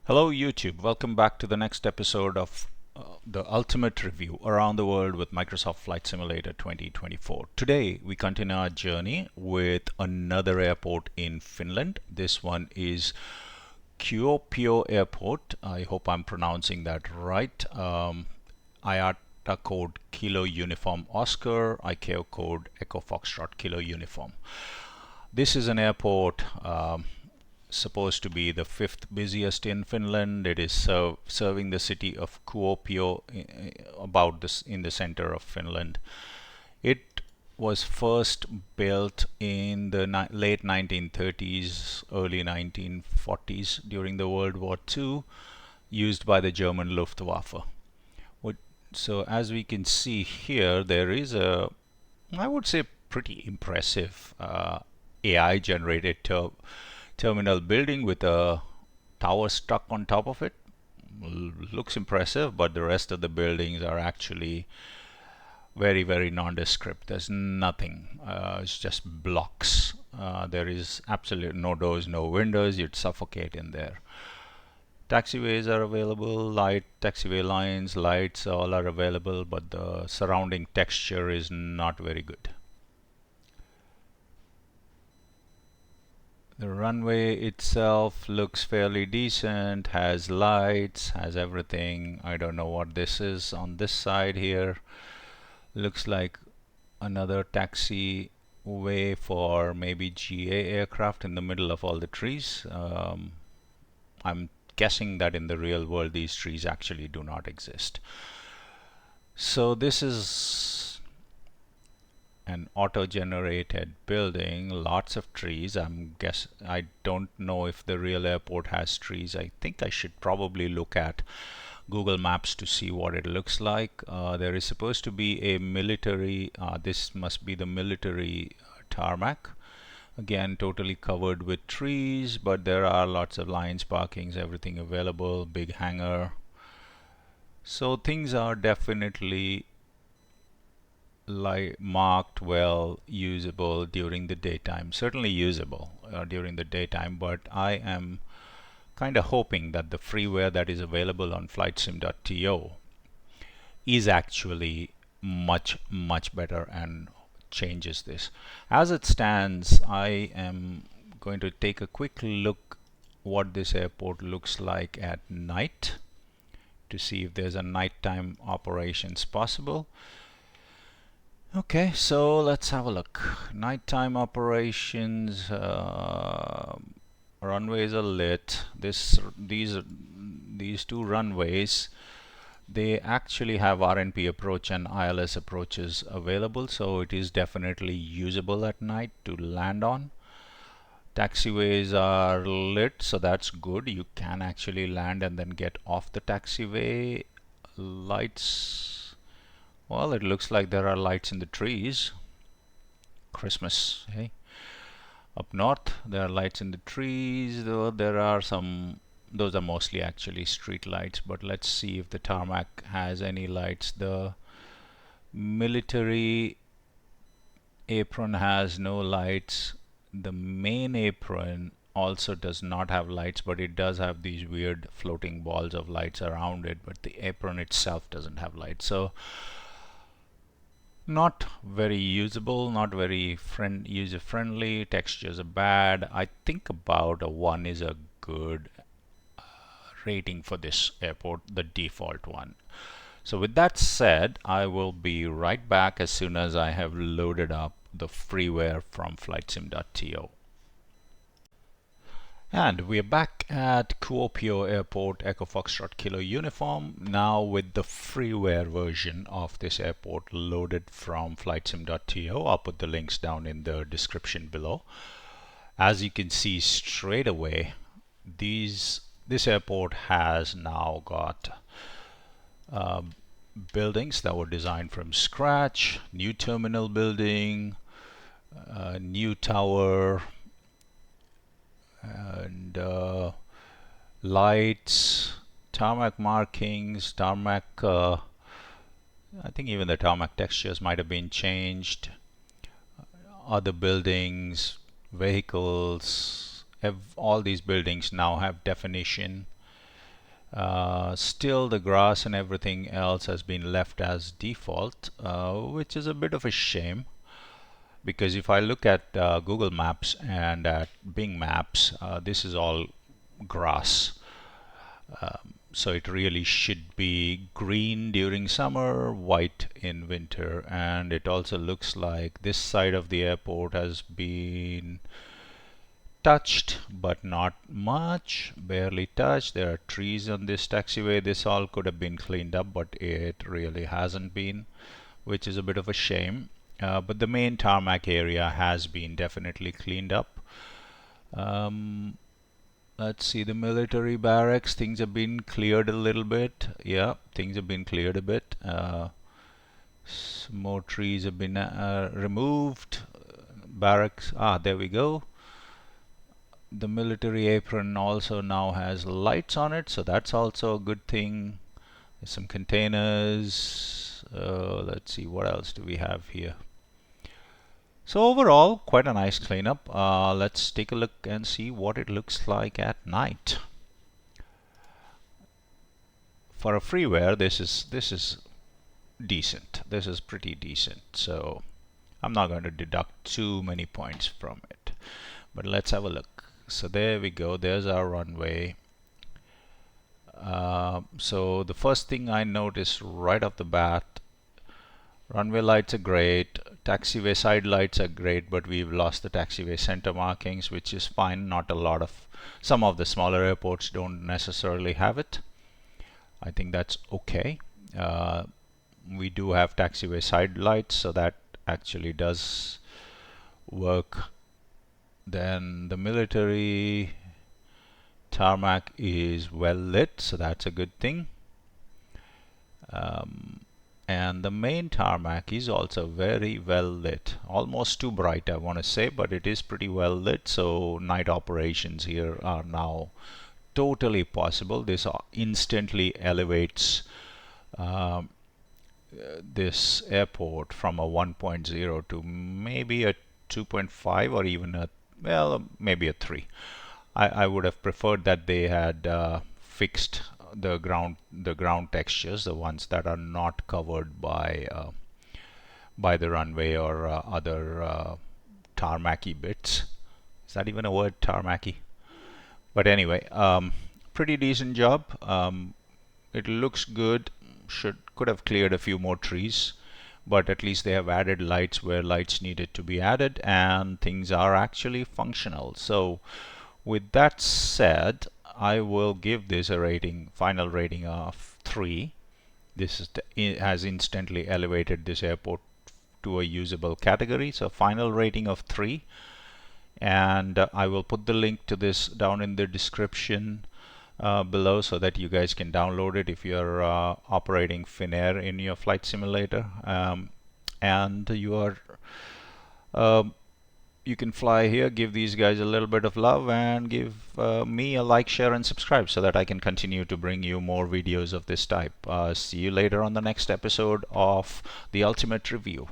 Hello YouTube, welcome back to the next episode of the Ultimate Review Around the World with Microsoft Flight Simulator 2024. Today we continue our journey with another airport in Finland. This one is Kuopio Airport. I hope I'm pronouncing that right. IATA code Kilo Uniform Oscar, ICAO code Echo Foxtrot Kilo Uniform. This is an airport supposed to be the fifth busiest in Finland. It is serving the city of Kuopio, about this in the center of Finland. It was first built in the late 1930s, early 1940s during the World War II, used by the German Luftwaffe. So as we can see here, there is a, I would say, pretty impressive AI generated terminal building with a tower stuck on top of it. Looks impressive, but the rest of the buildings are actually very nondescript. There's nothing. It's just blocks. There is absolutely no doors, no windows. You'd suffocate in there. Taxiways are available, taxiway lines, lights, all are available, but the surrounding texture is not very good. The runway itself looks fairly decent, has lights, has everything. I don't know what this is on this side here. Looks like another taxiway for maybe GA aircraft in the middle of all the trees. I'm guessing that in the real world these trees actually do not exist. So this is an auto-generated building, lots of trees. I don't know if the real airport has trees. I think I should probably look at Google Maps to see what it looks like. There is supposed to be a military, this must be the military tarmac. Again, totally covered with trees, but there are lots of lines, parkings, everything available, big hangar. So things are definitely marked well, usable during the daytime. Certainly usable during the daytime, but I am kind of hoping that the freeware that is available on flightsim.to is actually much better and changes this. As it stands, I am going to take a quick look what this airport looks like at night to see if there's a nighttime operations possible. Okay, so let's have a look. Nighttime operations, runways are lit. These two runways, they actually have RNP approach and ILS approaches available, so it is definitely usable at night to land on. Taxiways are lit, so that's good. You can actually land and then get off the taxiway. Lights, well, it looks like there are lights in the trees. Christmas, hey? Up north, there are lights in the trees, though there are some. Those are mostly actually street lights, but let's see if the tarmac has any lights. The military apron has no lights. The main apron also does not have lights, but it does have these weird floating balls of lights around it, but the apron itself doesn't have lights. So not very usable, not very user friendly. Textures are bad. I think about a 1 is a good rating for this airport, the default one. So with that said, I will be right back as soon as I have loaded up the freeware from flightsim.to. And we are back at Kuopio Airport, Echo Foxtrot Kilo Uniform, now with the freeware version of this airport loaded from flightsim.to. I'll put the links down in the description below. As you can see straight away, this airport has now got buildings that were designed from scratch, new terminal building, new tower, and lights, tarmac markings, tarmac, I think even the tarmac textures might have been changed, other buildings, vehicles, all these buildings now have definition. Still, the grass and everything else has been left as default, which is a bit of a shame, because if I look at Google Maps and at Bing Maps, this is all grass. So it really should be green during summer, white in winter, and it also looks like this side of the airport has been touched, but not much, barely touched. There are trees on this taxiway. This all could have been cleaned up, but it really hasn't been, which is a bit of a shame. But the main tarmac area has been definitely cleaned up. Let's see, the military barracks, things have been cleared a little bit. Yeah, things have been cleared a bit. Some more trees have been removed. Barracks, there we go. The military apron also now has lights on it, so that's also a good thing. There's some containers. Let's see, what else do we have here? So overall, quite a nice cleanup. Let's take a look and see what it looks like at night. For a freeware, this is decent. This is pretty decent. So I'm not going to deduct too many points from it. But let's have a look. So there we go. There's our runway. So the first thing I noticed right off the bat, runway lights are great, taxiway side lights are great, but we've lost the taxiway center markings, which is fine. Not a lot of, some of the smaller airports don't necessarily have it. I think that's okay. We do have taxiway side lights, so that actually does work. Then the military tarmac is well lit, so that's a good thing. And the main tarmac is also very well lit. Almost too bright, I want to say, but it is pretty well lit, so night operations here are now totally possible. This instantly elevates this airport from a 1.0 to maybe a 2.5 or even a, well, maybe a 3. I would have preferred that they had fixed the ground textures, the ones that are not covered by the runway or other tarmacy bits. Is that even a word, tarmacy? But anyway, pretty decent job. It looks good. Could have cleared a few more trees, but at least they have added lights where lights needed to be added, and things are actually functional. So with that said, I will give this a rating, final rating of 3. This has instantly elevated this airport to a usable category, so final rating of 3. And I will put the link to this down in the description below, so that you guys can download it if you're operating Finnair in your flight simulator, and you are you can fly here. Give these guys a little bit of love and give me a like, share, and subscribe, so that I can continue to bring you more videos of this type. See you later on the next episode of The Ultimate Review.